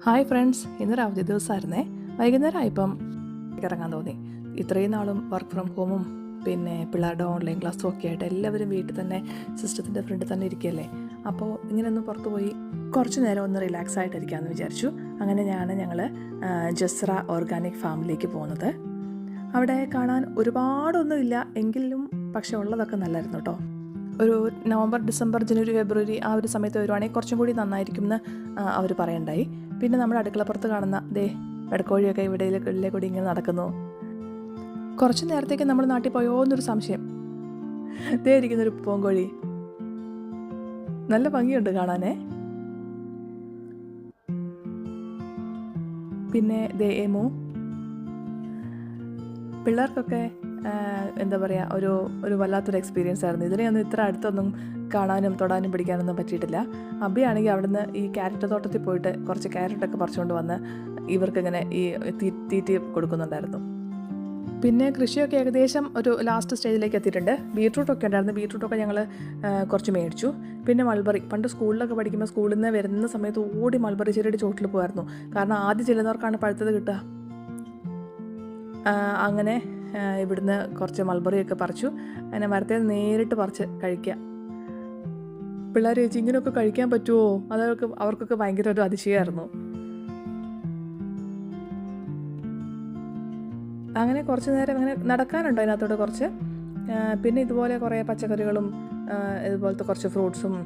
Hi friends, ഇന്നൊരു അവധി ദിവസമായിരുന്നേ. വൈകുന്നേരം ആയപ്പം ഇറങ്ങാൻ തോന്നി. ഇത്രയും നാളും വർക്ക് ഫ്രം ഹോമും പിന്നെ പിള്ളേരുടെ ഓൺലൈൻ ക്ലാസ്സും ഒക്കെ ആയിട്ട് എല്ലാവരും വീട്ടിൽ തന്നെ സിസ്റ്റത്തിൻ്റെ ഫ്രണ്ടിൽ തന്നെ ഇരിക്കുകയല്ലേ. അപ്പോൾ ഇങ്ങനെ ഒന്ന് പുറത്ത് പോയി കുറച്ച് നേരം ഒന്ന് റിലാക്സ് ആയിട്ടിരിക്കാമെന്ന് വിചാരിച്ചു. അങ്ങനെ ഞങ്ങൾ ജസ്ര ഓർഗാനിക് ഫാമിലേക്ക് പോകുന്നത്. അവിടെ കാണാൻ ഒരുപാടൊന്നും ഇല്ല എങ്കിലും പക്ഷെ ഉള്ളതൊക്കെ നല്ലായിരുന്നു കേട്ടോ. ഒരു നവംബർ, ഡിസംബർ, ജനുവരി, ഫെബ്രുവരി ആ ഒരു സമയത്ത് വരുവാണെങ്കിൽ കുറച്ചും കൂടി നന്നായിരിക്കും എന്ന് അവർ പറയണ്ടായി. പിന്നെ നമ്മുടെ അടുക്കളപ്പുറത്ത് കാണുന്ന വെടക്കോഴിയൊക്കെ ഇവിടെ കൂടി ഇങ്ങനെ നടക്കുന്നു. കുറച്ച് നേരത്തേക്ക് നമ്മൾ നാട്ടിൽ പോയോ എന്നൊരു സംശയം. ഇരിക്കുന്നൊരു പൂങ്കോഴി, നല്ല ഭംഗിയുണ്ട് കാണാനേ. പിന്നെ എമു. പിള്ളേർക്കൊക്കെ എന്താ പറയുക, ഒരു വല്ലാത്തൊരു എക്സ്പീരിയൻസ് ആയിരുന്നു. ഇതിനെയൊന്നും ഇത്ര അടുത്തൊന്നും കാണാനും തൊടാനും പിടിക്കാനൊന്നും പറ്റിയിട്ടില്ല. അബിയാണെങ്കിൽ അവിടുന്ന് ഈ ക്യാരറ്റ് തോട്ടത്തിൽ പോയിട്ട് കുറച്ച് ക്യാരറ്റൊക്കെ പറിച്ചുകൊണ്ട് വന്ന് ഇവർക്കിങ്ങനെ ഈ തീറ്റി കൊടുക്കുന്നുണ്ടായിരുന്നു. പിന്നെ കൃഷിയൊക്കെ ഏകദേശം ഒരു ലാസ്റ്റ് സ്റ്റേജിലേക്ക് എത്തിയിട്ടുണ്ട്. ബീട്രൂട്ടൊക്കെ ഉണ്ടായിരുന്നു. ബീട്രൂട്ടൊക്കെ ഞങ്ങൾ കുറച്ച് മേടിച്ചു. പിന്നെ മൾബറി, പണ്ട് സ്കൂളിലൊക്കെ പഠിക്കുമ്പോൾ സ്കൂളിൽ നിന്ന് വരുന്ന സമയത്ത് ഓടി മൾബറി ചെടിയുടെ ചോട്ടിൽ പോകുമായിരുന്നു. കാരണം ആദ്യം ചെല്ലുന്നവർക്കാണ് പഴുത്തത് കിട്ടുക. അങ്ങനെ ഇവിടുന്ന് കുറച്ച് മൾബറിയൊക്കെ പറിച്ചു. അങ്ങനെ മരത്തിൽ നേരിട്ട് പറിച്ച് കഴിക്കുക. പിള്ളേർ ചോദിച്ചു, ഇങ്ങനെയൊക്കെ കഴിക്കാൻ പറ്റുമോ? അവർക്കൊക്കെ ഭയങ്കര ഒരു അതിശയമായിരുന്നു. അങ്ങനെ കുറച്ച് നേരം അങ്ങനെ നടക്കാനുണ്ടോ അതിനകത്തോട്ട് കുറച്ച്. പിന്നെ ഇതുപോലെ കുറേ പച്ചക്കറികളും ഇതുപോലത്തെ കുറച്ച് ഫ്രൂട്ട്സും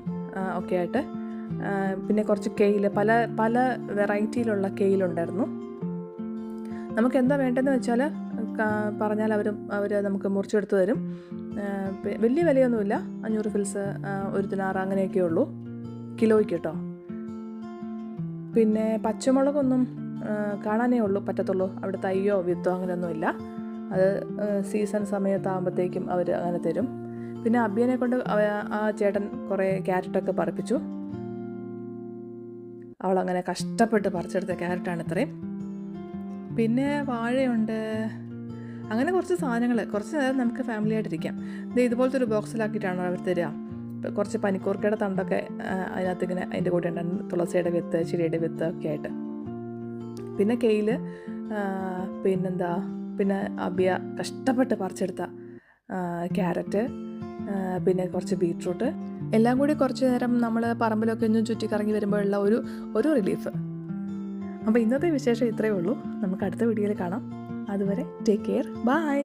ഒക്കെ ആയിട്ട്. പിന്നെ കുറച്ച് കെയിൽ, പല വെറൈറ്റിയിലുള്ള കെയിലുണ്ടായിരുന്നു. നമുക്ക് എന്താ വേണ്ടതെന്ന് വെച്ചാൽ പറഞ്ഞാൽ അവർ നമുക്ക് മുറിച്ചെടുത്ത് തരും. വലിയ വിലയൊന്നുമില്ല. 500 ഫിൽസ്, 1 ദിനാർ അങ്ങനെയൊക്കെ ഉള്ളൂ കിലോയ്ക്ക് കേട്ടോ. പിന്നെ പച്ചമുളകൊന്നും കാണാനേ പറ്റത്തുള്ളൂ. അവിടെ തയ്യോ വിത്തോ അങ്ങനെയൊന്നുമില്ല. അത് സീസൺ സമയത്താകുമ്പോഴത്തേക്കും അവർ അങ്ങനെ തരും. പിന്നെ അബിയനെ കൊണ്ട് ആ ചേട്ടൻ കുറേ ക്യാരറ്റൊക്കെ പറിപ്പിച്ചു. അവളങ്ങനെ കഷ്ടപ്പെട്ട് പറിച്ചെടുത്ത ക്യാരറ്റാണ് ഇത്രയും. പിന്നെ വാഴയുണ്ട്. അങ്ങനെ കുറച്ച് സാധനങ്ങൾ, കുറച്ച് നേരം നമുക്ക് ഫാമിലി ആയിട്ടിരിക്കാം. ഇതുപോലത്തെ ഒരു ബോക്സിലാക്കിയിട്ടാണ് അവർ തരിക. കുറച്ച് പനിക്കൂർക്കയുടെ തണ്ടൊക്കെ അതിനകത്ത് ഇങ്ങനെ അതിൻ്റെ കൂടെ ഉണ്ടായിരുന്നു. തുളസിയുടെ വിത്ത്, ചിരിയുടെ വിത്ത് ഒക്കെ ആയിട്ട്. പിന്നെ കെയിൽ, പിന്നെ അബിയ കഷ്ടപ്പെട്ട് പറിച്ചെടുത്ത ക്യാരറ്റ്, പിന്നെ കുറച്ച് ബീട്രൂട്ട്, എല്ലാം കൂടി കുറച്ച് നേരം നമ്മൾ പറമ്പിലൊക്കെ ഒന്നും ചുറ്റിക്കറങ്ങി വരുമ്പോഴുള്ള ഒരു റിലീഫ്. അപ്പോൾ ഇന്നത്തെ വിശേഷം ഇത്രയേ ഉള്ളൂ. നമുക്ക് അടുത്ത വീഡിയോയിൽ കാണാം. അതുവരെ ടേക്ക് കെയർ, ബൈ.